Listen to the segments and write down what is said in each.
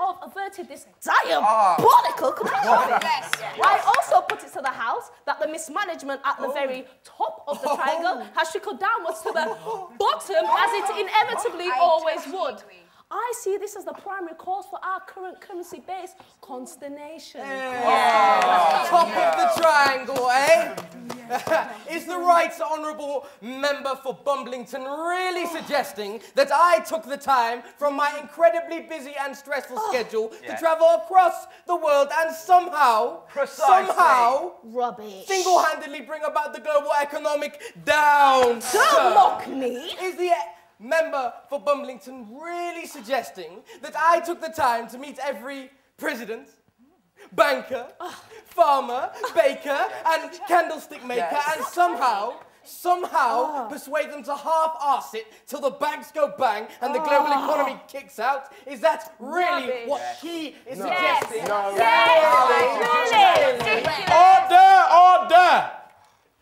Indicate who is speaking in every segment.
Speaker 1: of averted this diabolical catastrophe. I also put it to the House that the mismanagement at the very top of the triangle has trickled downwards to the bottom, as it inevitably always would. I see this as the primary cause for our current currency-based consternation.
Speaker 2: Top of the triangle, eh? Is the Right Honourable Member for Bumblington really suggesting that I took the time from my incredibly busy and stressful schedule to travel across the world and somehow,
Speaker 1: rubbish,
Speaker 2: single-handedly bring about the global economic down?
Speaker 1: Don't mock me!
Speaker 2: Is the Member for Bumblington really suggesting that I took the time to meet every president, banker, farmer, baker, and candlestick maker, and somehow persuade them to half-arse it till the banks go bang and the global economy kicks out? Is that really what he is suggesting?
Speaker 3: Order!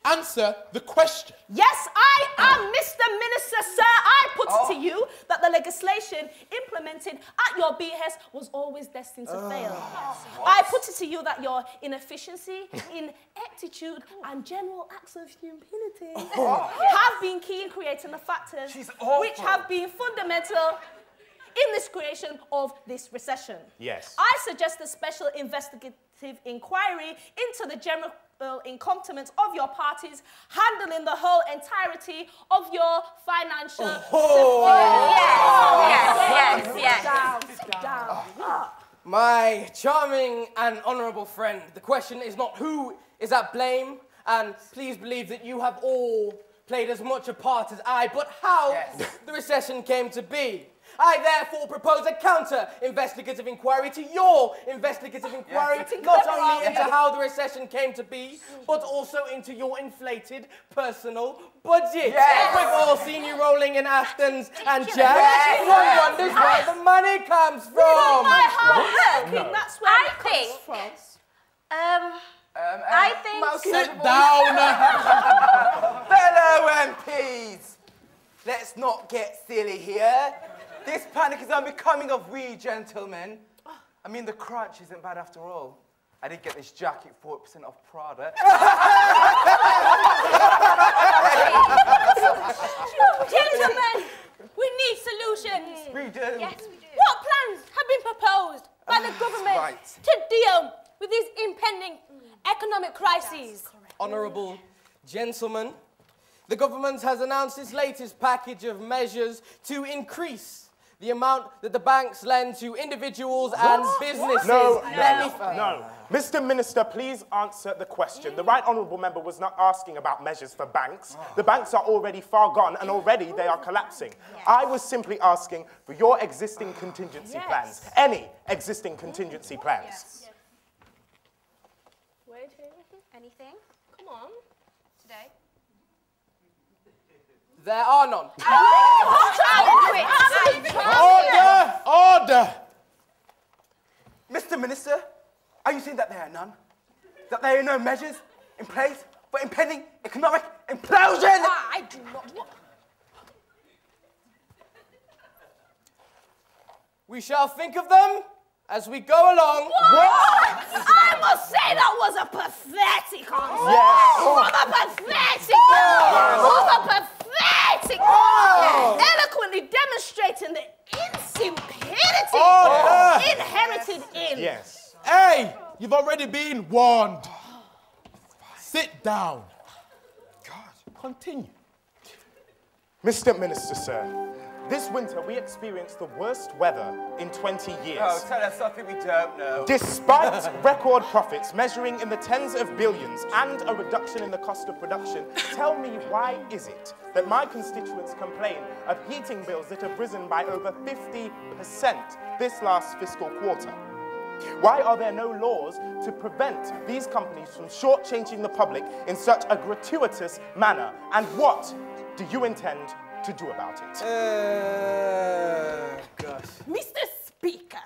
Speaker 3: Answer the question.
Speaker 1: Yes, I am, Mr. Minister, sir. I put it to you that the legislation implemented at your behest was always destined to fail. I put it to you that your inefficiency, ineptitude, and general acts of stupidity have been key in creating the factors which have been fundamental in this creation of this recession.
Speaker 3: Yes.
Speaker 1: I suggest a special investigative inquiry into the general incompetence of your parties handling the whole entirety of your financial Sit down.
Speaker 2: My charming and honourable friend, the question is not who is at blame, and please believe that you have all played as much a part as I, but how the recession came to be. I therefore propose a counter-investigative inquiry to your investigative inquiry, not only into how the recession came to be, but also into your inflated personal budget. We've all seen you rolling in Aftons and Jacks. One wonders where the money comes from.
Speaker 1: That's where it comes from.
Speaker 4: I think...
Speaker 3: Sit down!
Speaker 5: Fellow MPs, let's not get silly here. This panic is unbecoming of we gentlemen. I mean, the crunch isn't bad after all. I did get this jacket 40% off Prada.
Speaker 4: Gentlemen, we need solutions.
Speaker 5: We do.
Speaker 4: Yes, we do. What plans have been proposed by the government to deal with these impending economic crises?
Speaker 2: Honourable gentlemen, the government has announced its latest package of measures to increase the amount that the banks lend to individuals and businesses.
Speaker 3: No. Mr. Minister, please answer the question. The Right Honourable Member was not asking about measures for banks. The banks are already far gone and already they are collapsing. I was simply asking for your existing contingency plans. Any existing contingency plans.
Speaker 4: Anything? Come on. Today.
Speaker 2: There are none.
Speaker 3: Order!
Speaker 5: Mr. Minister, are you saying that there are none? That there are no measures in place for impending economic implosion?
Speaker 4: I do not.
Speaker 2: We shall think of them as we go along.
Speaker 1: I must say that was a pathetic answer. Eloquently demonstrating the insipidity inherited in.
Speaker 3: Yes. Hey, you've already been warned. Sit down. Continue. Mr. Minister, sir. This winter, we experienced the worst weather in 20 years.
Speaker 5: Oh, tell us something we don't know.
Speaker 3: Despite record profits measuring in the tens of billions and a reduction in the cost of production, tell me why is it that my constituents complain of heating bills that have risen by over 50% this last fiscal quarter? Why are there no laws to prevent these companies from shortchanging the public in such a gratuitous manner? And what do you intend to do about it?
Speaker 1: Mr. Speaker,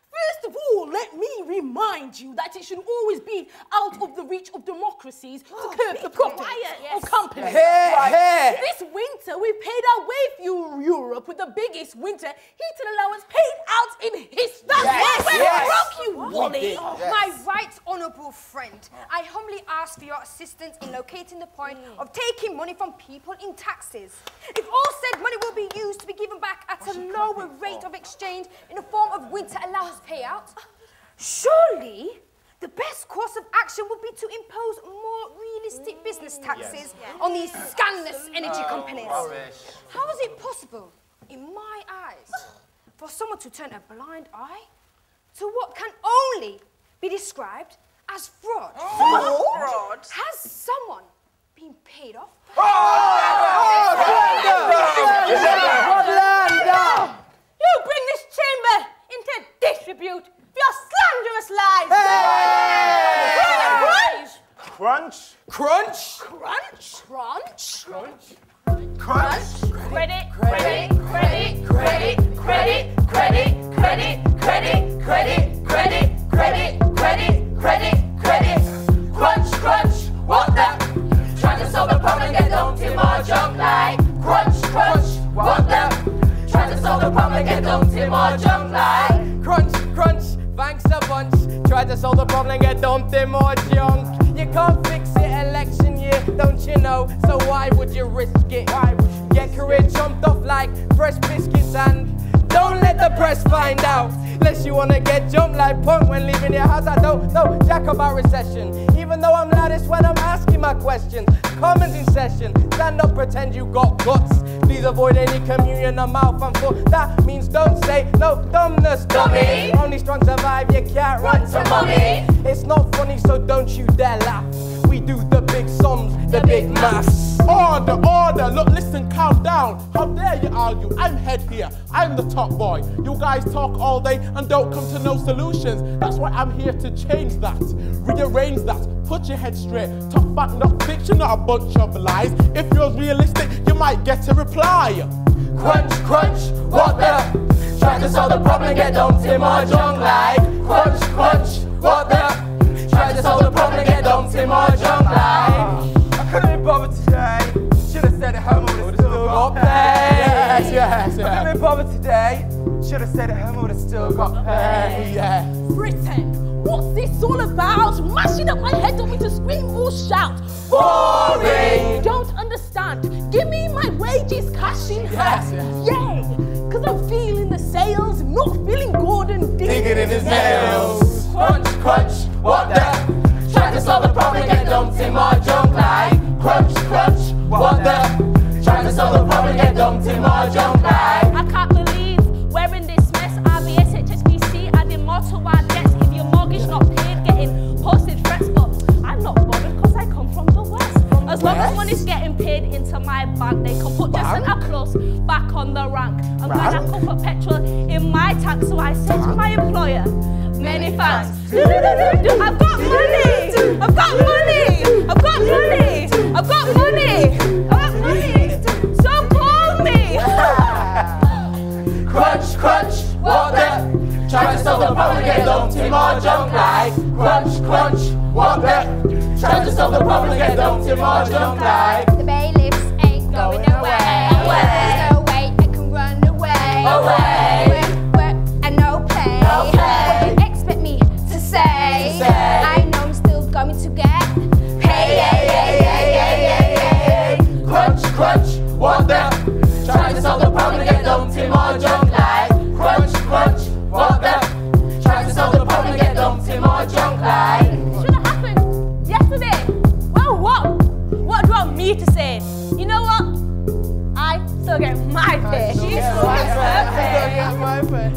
Speaker 1: first of all, let me remind you that it should always be out of the reach of democracies to curb the profits of companies. This winter, we paid our way through Europe with the biggest winter heating allowance paid out in history. Wally.
Speaker 4: My right honourable friend, I humbly ask for your assistance in locating the point of taking money from people in taxes. If all said money will be used to be given back at a lower rate of exchange in the form of winter allowance payout, surely the best course of action would be to impose more realistic business taxes on these scandalous energy companies. How is it possible, in my eyes, for someone to turn a blind eye to what can only be described as fraud?
Speaker 6: Fraud?
Speaker 4: Has someone been paid off? You bring this chamber into disrepute for your slanderous lies!
Speaker 3: Crunch.
Speaker 2: Crunch.
Speaker 1: Crunch.
Speaker 4: Crunch?
Speaker 2: Crunch.
Speaker 1: Crunch.
Speaker 4: Credit, credit, credit, credit, credit, credit, credit, credit, credit, credit, credit, credit, credit, credit. Crunch, crunch, what the? Trying to solve the problem, get dumped in more junk like. Crunch, crunch, what the? Trying to solve the problem, get dumped in more junk like.
Speaker 2: Crunch, crunch, thanks a bunch. Try to solve the problem, get dumped in more junk. You can't fix it election year, don't you know? So why would you risk it? Why would you get career jumped off like fresh biscuits and don't let the press find out. Unless you wanna get jumped like punk when leaving your house. I don't know jack about recession, even though I'm loudest when I'm asking my questions. Comments in session, stand up, pretend you got guts. Please avoid any communion of mouth and foot. That means don't say no dumbness, dummy. Only strong survive, you can't run to mommy. It's not funny, so don't you dare laugh. We do the big sums, the big maths.
Speaker 7: Order, order, look, listen, calm down. How dare you argue? I'm head here, I'm the top boy. You guys talk all day and don't come to no solutions. That's why I'm here to change that, rearrange that, put your head straight. Talk fact, not fiction, not a bunch of lies. If you're realistic, you might get a reply.
Speaker 4: Crunch, crunch, what the? Trying to solve the problem, get dumped in more junk like. Crunch, crunch, what the? Trying to solve the problem, get dumped in more junk like.
Speaker 5: I couldn't be bothered today. Should have said at home, I would have still got paid.
Speaker 7: Yes.
Speaker 5: I couldn't be bothered today. Should have said at home, I would have still got paid.
Speaker 7: Yeah.
Speaker 1: Britain, what's this all about? Mashing up my head, don't mean to scream or shout.
Speaker 5: Boring!
Speaker 1: Don't understand. Give me my wages, cash in hand. Yay! Cause I'm feeling the sales, not feeling good and digging in his nails.
Speaker 4: Crunch, crunch, what the? Trying to solve the problem, get dumped in more junk like. Crunch, crunch, what the? Trying to solve the problem, get dumped in more junk like.
Speaker 1: I can't believe we're in this mess. RBS, HSBC, adding more to our debts. If your mortgage not paid, getting posted threats. But I'm not bothered because I come from the West. As long as money's getting paid into my bank, they can put just an applause back on the rank. I'm glad I can put petrol in my tank, so I said to my employer, many thanks. I've got money! I've got money! I've got money! I've got money! I've got money! So call me!
Speaker 4: Crunch, crunch, what the? Trying to solve the problem, get dumped in more junk like. Crunch, crunch, what the? Trying to solve the problem, get dumped in more junk like.
Speaker 8: The bailiffs ain't going away. There's no way I can run away. Work and no pay. What do you expect me to say? I know I'm still going to get paid.
Speaker 4: Crunch, crunch, what the? Trying to solve the problem, get dumped in more junk like. Crunch, crunch, what the? Trying to solve the problem, get dumped in more junk like.
Speaker 1: Should have happened yesterday. Well, what? What do you want me to say? You know what? I still get my pay. She still gets her pay.
Speaker 2: My pay.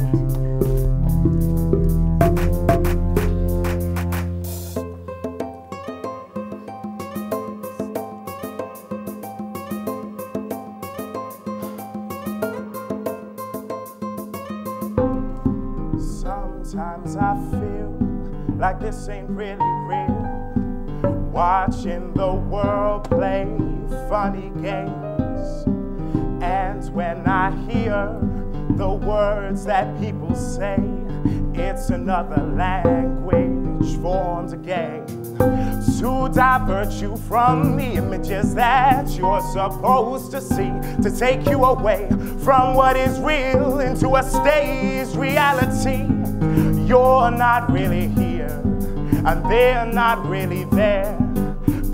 Speaker 3: Sometimes I feel like this ain't really real. Watching the world play funny games. And when I hear the words that people say, it's another language formed again to divert you from the images that you're supposed to see, to take you away from what is real into a staged reality. You're you're not really here, and they're not really there.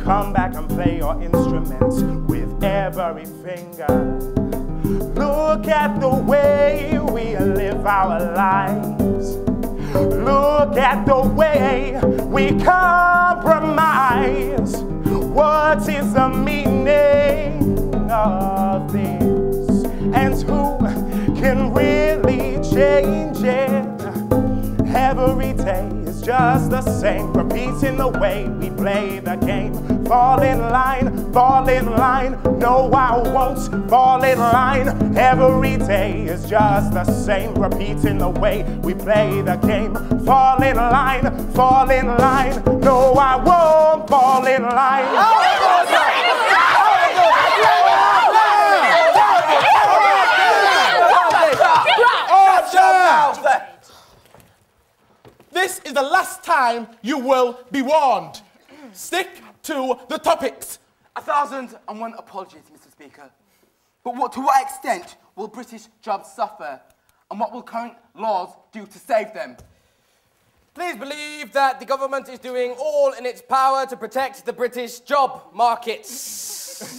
Speaker 3: Come back and play your instruments with every finger. Look at the way we live our lives. Look at the way we compromise. What is the meaning of this? And who can really change it? Every day is just the same, repeating the way we play the game. Fall in line, no I won't fall in line. Every day is just the same, repeating the way we play the game. Fall in line, no I won't fall in line.
Speaker 7: This is the last time you will be warned. Stick to the topics.
Speaker 5: 1,001 apologies, Mr. Speaker. But to what extent will British jobs suffer? And what will current laws do to save them?
Speaker 2: Please believe that the government is doing all in its power to protect the British job markets.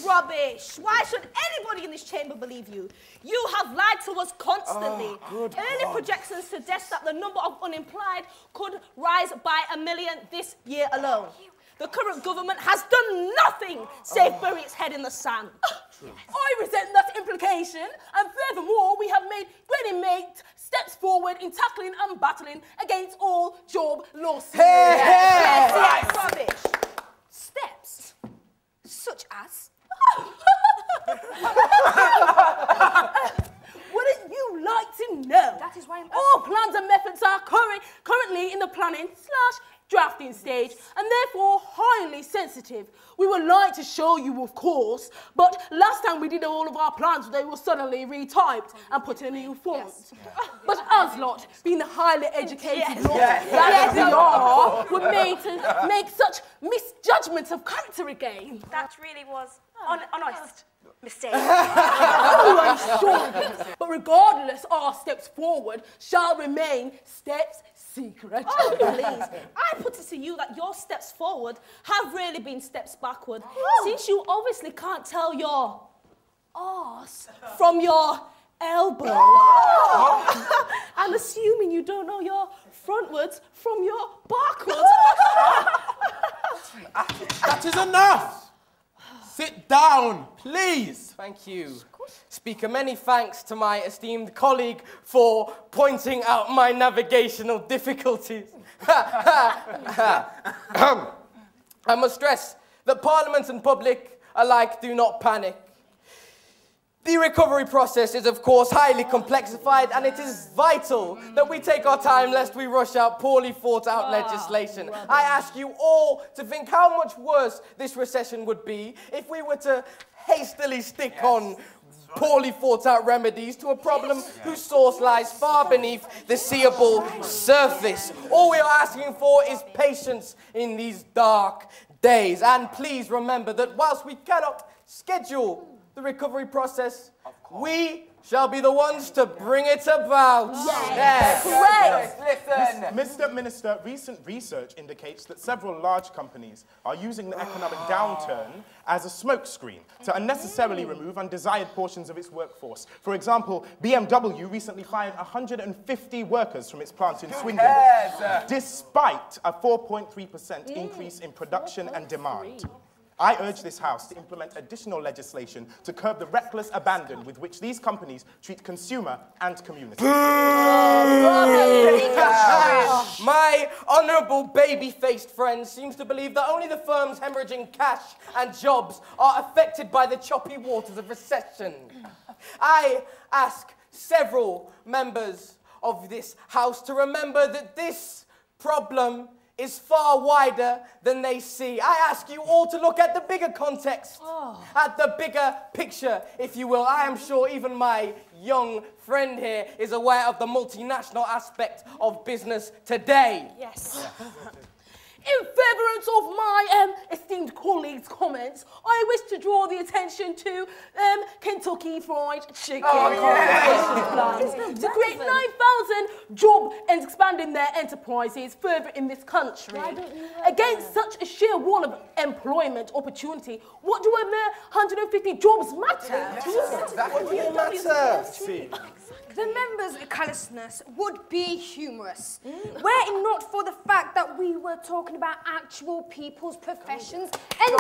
Speaker 1: Rubbish. Why should anybody in this chamber believe you? You have lied to us constantly. Early projections suggest that the number of unemployed could rise by 1 million this year alone. The current government has done nothing save bury its head in the sand.
Speaker 6: I resent that implication, and furthermore, we have made ready-made steps forward in tackling and battling against all job losses.
Speaker 1: Yes, rubbish.
Speaker 4: Steps? Such as?
Speaker 6: Wouldn't you like to know?
Speaker 4: That is why I'm
Speaker 6: all plans and methods are currently in the planning/drafting stage, and therefore highly sensitive. We would like to show you, of course, but last time we did all of our plans, they were suddenly retyped and put in a new font. Yes. But us lot, being the highly educated lot that we are, were made to make such misjudgments of character again.
Speaker 9: That really was honest mistake.
Speaker 6: Oh, I'm sure. But regardless, our steps forward shall remain steps secret.
Speaker 1: Oh, please. I put it to you that your steps forward have really been steps backward. Since you obviously can't tell your arse from your elbow. And assuming you don't know your frontwards from your backwards.
Speaker 7: That is enough. Sit down, please.
Speaker 2: Thank you. Speaker, many thanks to my esteemed colleague for pointing out my navigational difficulties. I must stress that Parliament and public alike do not panic. The recovery process is, of course, highly complexified, and it is vital that we take our time lest we rush out poorly thought out legislation. I ask you all to think how much worse this recession would be if we were to hastily stick on poorly thought out remedies to a problem whose source lies far beneath the seeable surface. All we are asking for is patience in these dark days. And please remember that whilst we cannot schedule the recovery process, we shall be the ones to bring it about.
Speaker 1: Yes.
Speaker 3: Mr. Minister, recent research indicates that several large companies are using the economic downturn as a smokescreen to unnecessarily remove undesired portions of its workforce. For example, BMW recently fired 150 workers from its plant in Swindon, despite a 4.3% increase in production and demand. I urge this House to implement additional legislation to curb the reckless abandon with which these companies treat consumer and community.
Speaker 2: My honourable baby-faced friend seems to believe that only the firms hemorrhaging cash and jobs are affected by the choppy waters of recession. I ask several members of this House to remember that this problem is far wider than they see. I ask you all to look at the bigger context, at the bigger picture, if you will. I am sure even my young friend here is aware of the multinational aspect of business today.
Speaker 1: Yes.
Speaker 6: In furtherance of my esteemed colleague's comments, I wish to draw the attention to Kentucky Fried Chicken plans to create 9,000 jobs and expanding their enterprises further in this country. Against such a sheer wall of employment opportunity, what do a mere 150 jobs matter?
Speaker 5: What do you matter?
Speaker 4: The members' callousness would be humorous, were it not for the fact that we were talking about actual people's professions and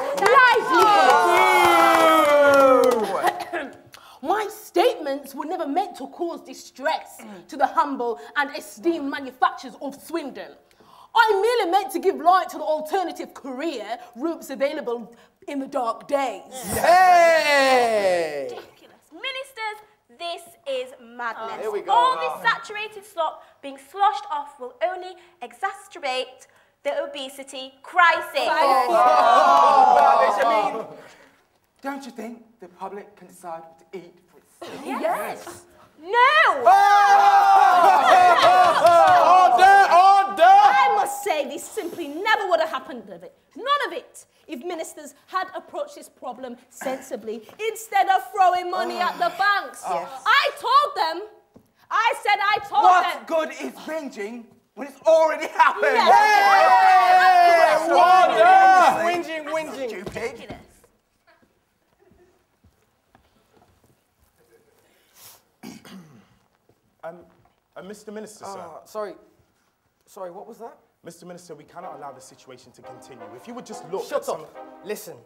Speaker 4: livelihoods.
Speaker 6: My statements were never meant to cause distress to the humble and esteemed manufacturers of Swindon. I merely meant to give light to the alternative career routes available in the dark days.
Speaker 2: Hey!
Speaker 9: Ridiculous. Ministers, this is madness.
Speaker 2: Here we go.
Speaker 9: All this saturated slop being sloshed off will only exacerbate the obesity crisis.
Speaker 5: I mean, don't you think the public can decide what to eat for itself?
Speaker 9: Yes. No!
Speaker 7: Order!
Speaker 1: I must say this simply never would have happened of it. None of it. If ministers had approached this problem sensibly instead of throwing money at the banks. I told them. I said I told them.
Speaker 5: What good is whinging when it's already happened?
Speaker 2: Whinging.
Speaker 5: Stupid.
Speaker 3: Mr. Minister, sir.
Speaker 2: Sorry, what was that?
Speaker 3: Mr. Minister, we cannot allow this situation to continue. If you would just look
Speaker 2: Shut
Speaker 3: at some...
Speaker 2: up. Listen,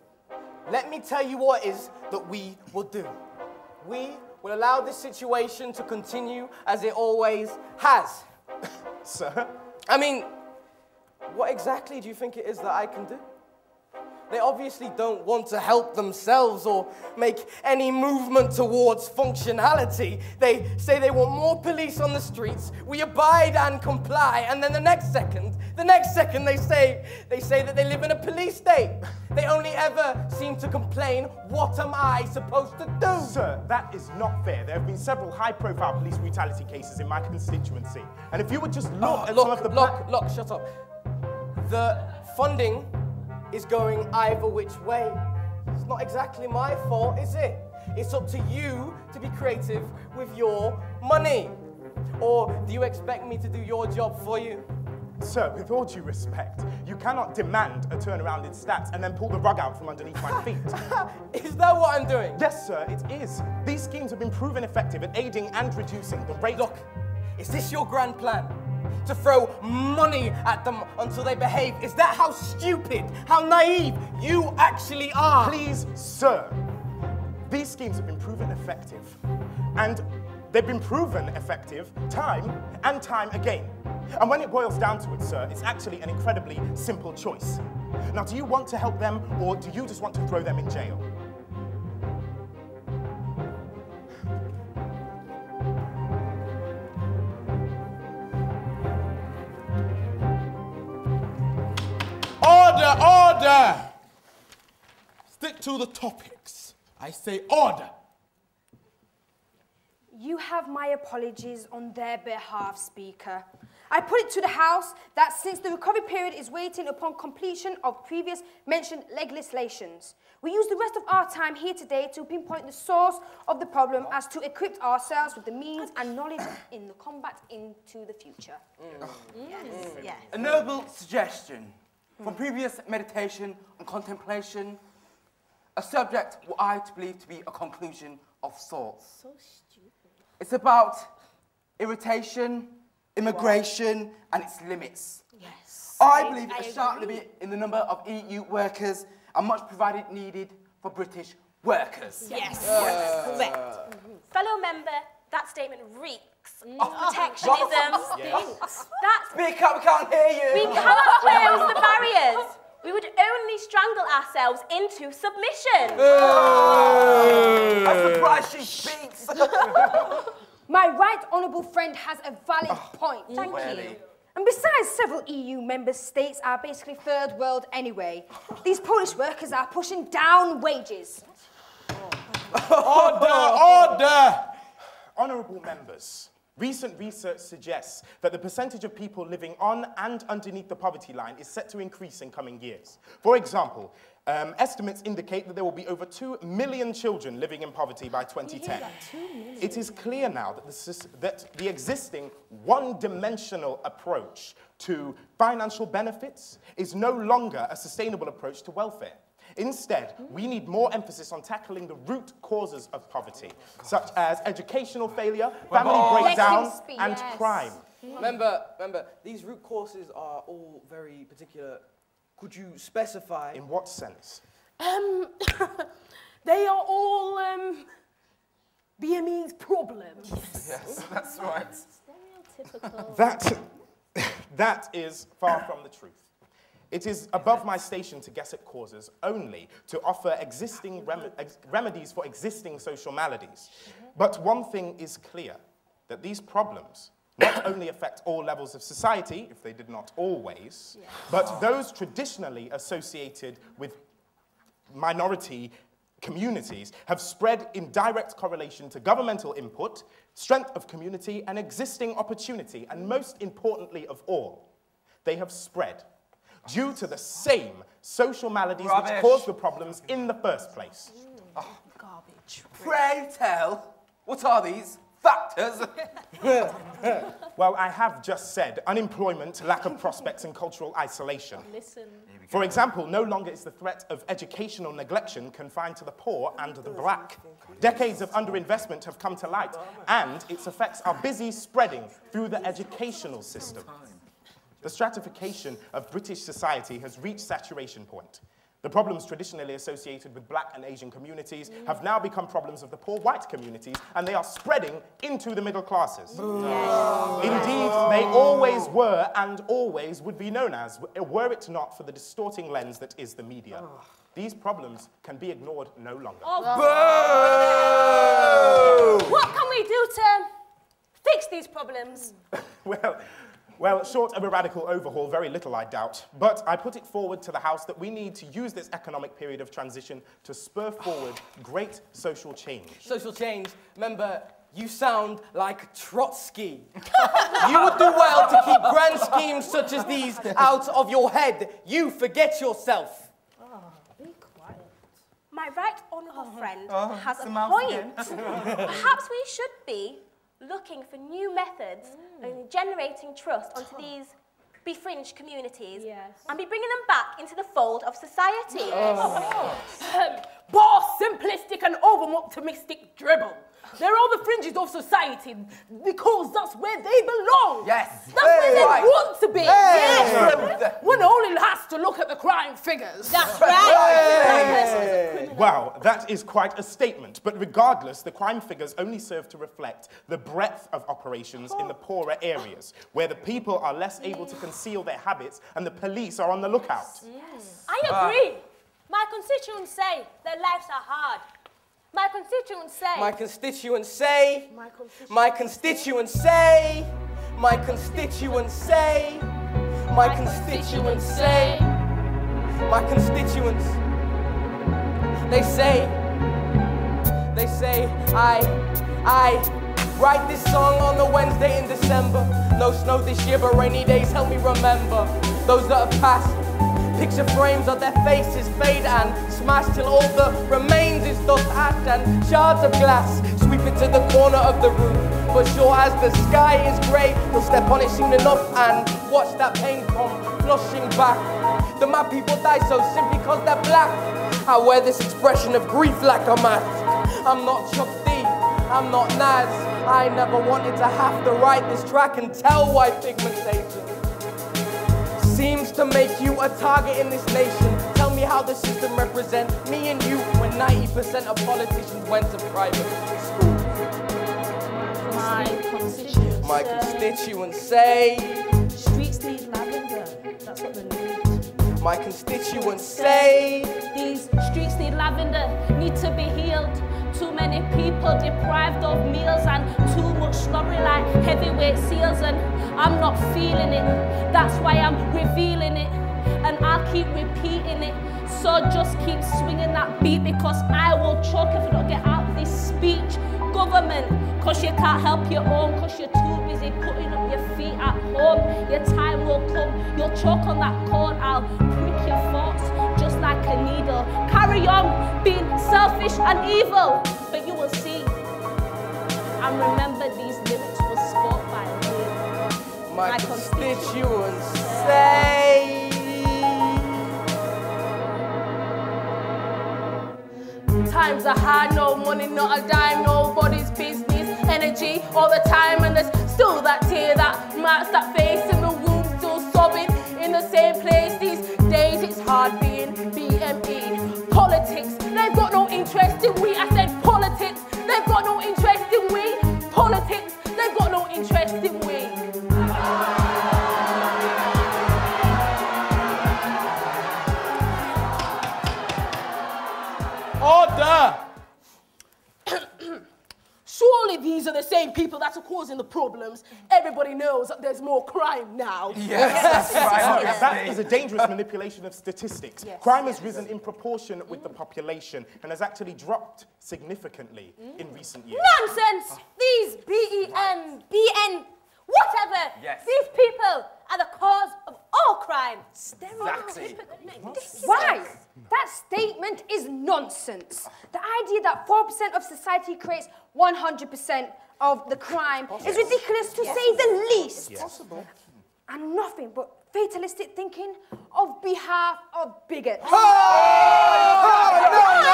Speaker 2: let me tell you what it is that we will do. We will allow this situation to continue as it always has.
Speaker 3: Sir?
Speaker 2: I mean, what exactly do you think it is that I can do? They obviously don't want to help themselves or make any movement towards functionality. They say they want more police on the streets. We abide and comply, and then the next second they say that they live in a police state. They only ever seem to complain, what am I supposed to do?
Speaker 3: Sir, that is not fair. There have been several high-profile police brutality cases in my constituency. And if you would just look at some of the...
Speaker 2: Look, shut up. The funding is going either which way. It's not exactly my fault, is it? It's up to you to be creative with your money. Or do you expect me to do your job for you?
Speaker 3: Sir, with all due respect, you cannot demand a turnaround in stats and then pull the rug out from underneath my feet.
Speaker 2: Is that what I'm doing?
Speaker 3: Yes, sir, it is. These schemes have been proven effective at aiding and reducing the rate...
Speaker 2: Look, is this your grand plan? To throw money at them until they behave? Is that how stupid, how naive you actually are?
Speaker 3: Please, sir. These schemes have been proven effective. And they've been proven effective time and time again. And when it boils down to it, sir, it's actually an incredibly simple choice. Now, do you want to help them, or do you just want to throw them in jail?
Speaker 7: Order! Stick to the topics. I say order.
Speaker 4: You have my apologies on their behalf, Speaker. I put it to the House that since the recovery period is waiting upon completion of previous mentioned legislations, we use the rest of our time here today to pinpoint the source of the problem as to equip ourselves with the means and knowledge in the combat into the future.
Speaker 1: Yes.
Speaker 5: A noble suggestion. From previous meditation and contemplation, a subject what I believe to be a conclusion of sorts.
Speaker 1: So stupid.
Speaker 5: It's about irritation, immigration, and its limits.
Speaker 1: Yes.
Speaker 5: I believe a sharp limit in the number of EU workers and much provided needed for British workers.
Speaker 1: Yes. Correct.
Speaker 9: Fellow member, that statement reeks of protectionism.
Speaker 5: Speak up, we can't hear you.
Speaker 9: We cannot close the barriers. We would only strangle ourselves into submission.
Speaker 5: I'm surprised she speaks.
Speaker 4: My right honourable friend has a valid point.
Speaker 9: Thank you.
Speaker 4: And besides, several EU member states are basically third world anyway. These Polish workers are pushing down wages.
Speaker 7: Order!
Speaker 3: Honourable members, Recent research suggests that the percentage of people living on and underneath the poverty line is set to increase in coming years. For example, estimates indicate that there will be over 2 million children living in poverty by 2010. It is clear now that the existing one-dimensional approach to financial benefits is no longer a sustainable approach to welfare. Instead, we need more emphasis on tackling the root causes of poverty, such as educational failure, family breakdown, and crime.
Speaker 2: Remember, these root causes are all very particular. Could you specify?
Speaker 3: In what sense?
Speaker 6: They are all BME's problems.
Speaker 5: Yes, that's right.
Speaker 1: Stereotypical.
Speaker 3: That is far from the truth. It is above my station to guess at causes, only to offer existing remedies for existing social maladies. But one thing is clear, that these problems not only affect all levels of society, if they did not always, but those traditionally associated with minority communities have spread in direct correlation to governmental input, strength of community, and existing opportunity, and most importantly of all, they have spread due to the same social maladies which caused the problems in the first place.
Speaker 6: Garbage.
Speaker 5: Pray tell, what are these factors?
Speaker 3: Well, I have just said unemployment, lack of prospects, and cultural isolation.
Speaker 1: Listen.
Speaker 3: For example, no longer is the threat of educational neglection confined to the poor and the black. Decades of underinvestment have come to light, and its effects are busy spreading through the educational system. The stratification of British society has reached saturation point. The problems traditionally associated with black and Asian communities have now become problems of the poor white communities, and they are spreading into the middle classes. Indeed, they always were and always would be known as, were it not for the distorting lens that is the media. These problems can be ignored no longer.
Speaker 9: What can we do to fix these problems?
Speaker 3: Well, short of a radical overhaul, very little I doubt. But I put it forward to the House that we need to use this economic period of transition to spur forward great social change.
Speaker 2: Social change? Remember, you sound like Trotsky. You would do well to keep grand schemes such as these out of your head. You forget yourself.
Speaker 1: Be quiet.
Speaker 9: My right honourable friend has a point. Perhaps we should be looking for new methods and generating trust onto these befringed communities and be bringing them back into the fold of society.
Speaker 6: Bar simplistic and over-optimistic dribble. They're all the fringes of society because that's where they belong.
Speaker 5: Yes.
Speaker 6: That's where they want to be. Yes. One only has to look at the crime figures.
Speaker 1: That's right.
Speaker 3: Wow, that is quite a statement. But regardless, the crime figures only serve to reflect the breadth of operations in the poorer areas, where the people are less able to conceal their habits and the police are on the lookout.
Speaker 1: I agree. My constituents say their lives are hard. My constituents say.
Speaker 2: My constituents say. My constituents say. My constituents say. My constituents say. My constituents. They say, I write this song on the Wednesday in December. No snow this year, but rainy days help me remember those that have passed. Picture frames of their faces fade and smash till all the remains is dust, ash and shards of glass. Sweep it to the corner of the room, but sure as the sky is grey, you'll step on it soon enough and watch that pain come flushing back. The mad people die so simply cause they're black. I wear this expression of grief like a mask. I'm not Chuck D, I'm not Naz. I never wanted to have to write this track and tell why pigmentation seems to make you a target in this nation. Tell me how the system represents me and you when 90% of politicians went to private schools. My constituents say
Speaker 1: Streets need lavender. That's what they need.
Speaker 2: My constituents say
Speaker 1: These streets need lavender, need to be healed. Too many people deprived of meals and too much snobbery like heavyweight seals, and I'm not feeling it. That's why I'm revealing it, and I'll keep repeating it. So just keep swinging that beat, because I will choke if I don't get out this speech. government. Cause you can't help your own, cause you're too busy putting up your feet at home. Your time will come, you'll choke on that cord, I'll prick your thoughts just like a needle. Carry on being selfish and evil, but you will see. And remember, these lyrics were spoke by me.
Speaker 2: My constituents say.
Speaker 6: Times are hard, no money, not a dime, nobody's business, energy all the time, and there's still that tear that marks that face in the womb, still sobbing in the same place. These days it's hard being BME. Politics, they've got no interest in we. I said politics, they've got no interest in we. Politics, they've got no interest in we.
Speaker 7: Order!
Speaker 6: Surely these are the same people that are causing the problems. Everybody knows that there's more crime now.
Speaker 5: Yes, that's right.
Speaker 3: That is a dangerous manipulation of statistics.
Speaker 6: Yes.
Speaker 3: Crime has risen in proportion with the population and has actually dropped significantly in recent years.
Speaker 4: Nonsense! These BEN, whatever,
Speaker 5: Yes.
Speaker 4: these people are the cause of all crime.
Speaker 5: Exactly.
Speaker 4: Why? That statement is nonsense. The idea that 4% of society creates 100% of the crime is ridiculous to say the least.
Speaker 3: Possible.
Speaker 4: And nothing but fatalistic thinking of behalf of bigots.
Speaker 2: No.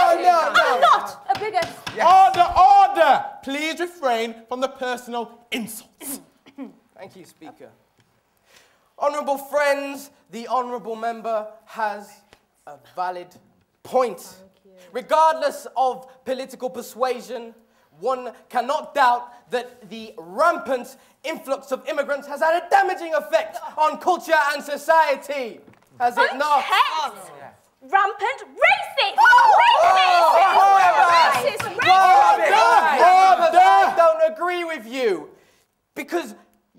Speaker 4: I'm not a bigot.
Speaker 7: Order, order! Please refrain from the personal insults.
Speaker 2: Thank you, Speaker. Honourable friends, the honourable member has a valid point. Regardless of political persuasion, one cannot doubt that the rampant influx of immigrants has had a damaging effect on culture and society. Has it not?
Speaker 9: Rampant racist!
Speaker 2: I don't agree with you. Because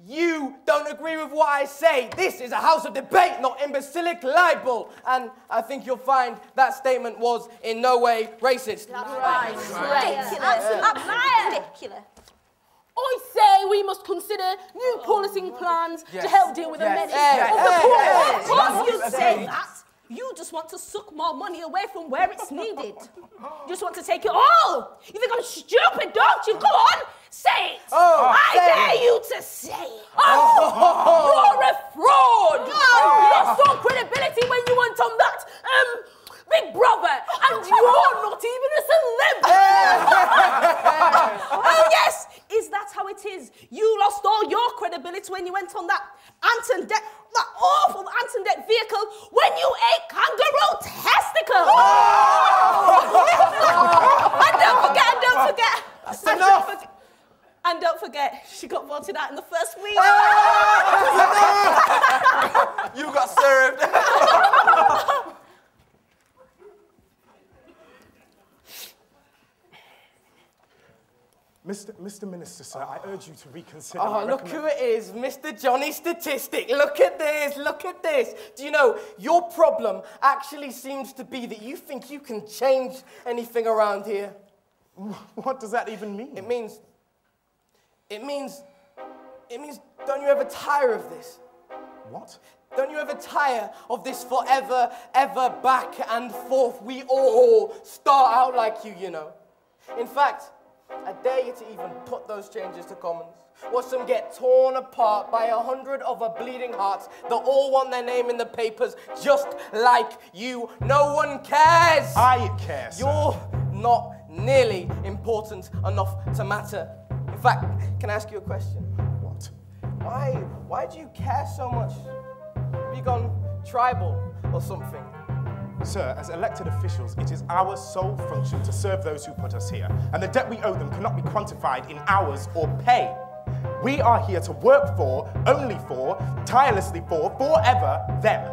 Speaker 2: you don't agree with what I say. This is a house of debate, not imbecilic libel. And I think you'll find that statement was in no way racist.
Speaker 9: Ridiculous.
Speaker 6: I say we must consider new policing plans to help deal with the menace of the
Speaker 1: Of
Speaker 6: poor.
Speaker 1: course you say that. You just want to suck more money away from where it's needed. You just want to take it all. You think I'm stupid, don't you? Go on, say it. I dare you to say it.
Speaker 6: You're a fraud! You lost all credibility when you went on that Big Brother, and you're not even a celebrity!
Speaker 1: Oh yes, is that how it is? You lost all your credibility when you went on that that awful Anton vehicle when you ate kangaroo testicles. And don't forget.
Speaker 2: That's enough.
Speaker 1: And don't forget, she got voted out in the first week.
Speaker 5: You got served.
Speaker 3: Mr. Minister, sir, I urge you to reconsider.
Speaker 2: Oh, look who it is, Mr. Johnny Statistic. Look at this, look at this. Do you know, your problem actually seems to be that you think you can change anything around here.
Speaker 3: What does that even mean?
Speaker 2: It means, don't you ever tire of this?
Speaker 3: What?
Speaker 2: Don't you ever tire of this forever, ever back and forth? We all start out like you know. In fact, I dare you to even put those changes to Commons. Watch them get torn apart by 100 other bleeding hearts that all want their name in the papers just like you. No one cares.
Speaker 3: I care, sir.
Speaker 2: You're not nearly important enough to matter. In fact, can I ask you a question?
Speaker 3: What?
Speaker 2: Why do you care so much? Have you gone tribal or something?
Speaker 3: Sir, as elected officials, it is our sole function to serve those who put us here, and the debt we owe them cannot be quantified in hours or pay. We are here to work for, only for, tirelessly for, forever, them.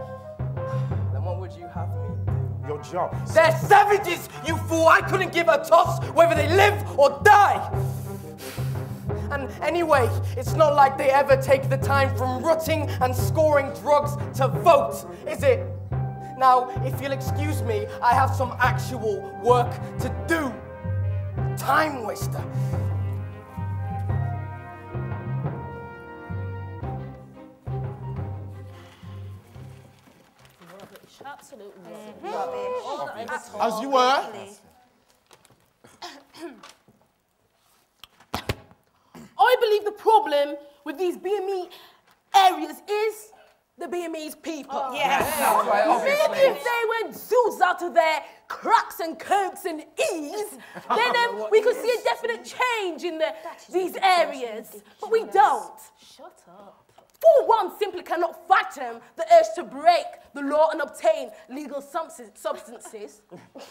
Speaker 2: Then what would you have me do?
Speaker 3: Your job.
Speaker 2: They're savages, you fool! I couldn't give a toss whether they live or die! And anyway, it's not like they ever take the time from rutting and scoring drugs to vote, is it? Now, if you'll excuse me, I have some actual work to do. Time waster.
Speaker 1: Absolutely.
Speaker 7: As you were.
Speaker 6: I believe the problem with these BME areas is the BME's people. Maybe if they went zoos out of their cracks and cokes and ease, then we could see a definite change in these areas. But we don't.
Speaker 1: Shut up.
Speaker 6: For one simply cannot fathom the urge to break the law and obtain legal substances.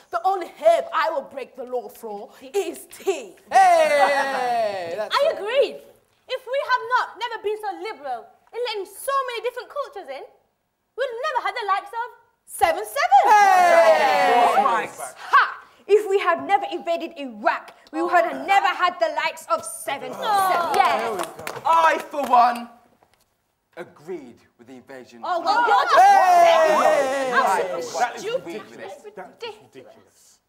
Speaker 6: The only herb I will break the law for is tea.
Speaker 2: Hey!
Speaker 10: I agree. If we have never been so liberal in letting so many different cultures in, we'd never had the likes of 7-7.
Speaker 2: Hey!
Speaker 4: Ha! If we had never invaded Iraq, we would have never had the likes of 7-7. Yes.
Speaker 5: I, for one, agreed with the invasion.
Speaker 1: Oh, well, you're just
Speaker 3: That is
Speaker 1: stupid.
Speaker 3: ridiculous. That is ridiculous.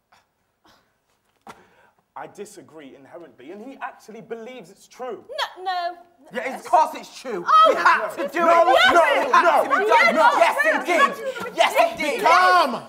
Speaker 3: I disagree inherently, and he actually believes it's true.
Speaker 10: No.
Speaker 5: Yeah, of course it's true.
Speaker 10: Oh,
Speaker 5: we had to do
Speaker 3: No,
Speaker 5: it.
Speaker 3: no,
Speaker 5: It had to be done.
Speaker 3: no.
Speaker 5: Yes, indeed. Yes, indeed.
Speaker 7: Calm.